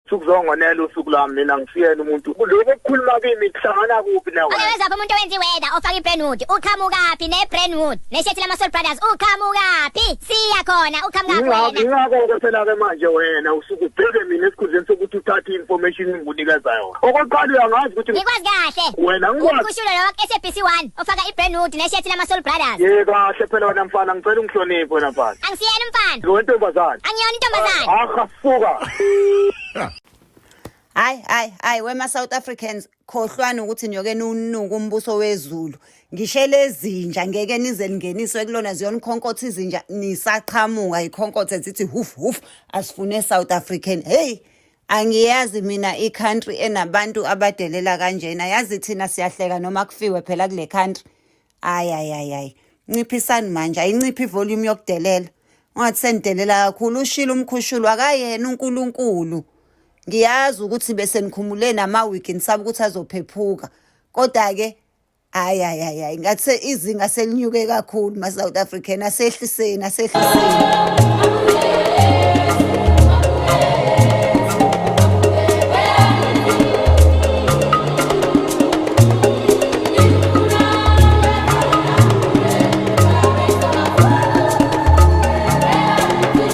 sukuzongonela usuku lami mina ngisiyena umuntu lokho kukhuluma kimi kuhlangana kuphi nawe Weza umuntu owenza iweather ofaka iBrandwood uqhamukaphi neBrandwood neshethi lamaSoul Brothers uqhamukaphi siya khona uqhamukaphi wena ngakho phela ke manje wena usuke ubheke mina esikhundleni sokuthi uthathe information engibunikeza yona okokuqala uyangazi ukuthi ngikwazi kahle wena ngikwazi ukushulo lo SABC1 ofaka iBrandwood neshethi lamaSoul Brothers kahle phela wena mfana ngicela ungihloniphe wena mfana angisiyena mfana ngontombazana angiyona intombazana akasuka Hayi wema South Africans khohlwana ukuthi niyokena unuku umbuso wezulu ngishele ezinja ngeke nize ningeniswe kulona ziyona ikhonkotho izinja nisaqhamuka ikhonkotho zithi huf asifune South African hey angiyazi mina icountry enabantu abadelela kanjena yazi thina siyahleka noma kufiwe phela kule country ay nciphisani manje ayinciphi ivolume yokudelela ungathi sendelela kakhulu ushila umkhushulu akayena uNkulunkulu ngiyazi ukuthi bese nikhumule nama weekend sabe ukuthi azophephuka kodwa ke ay ngathi izinga selinyuke kakhulu ma South African asehliseni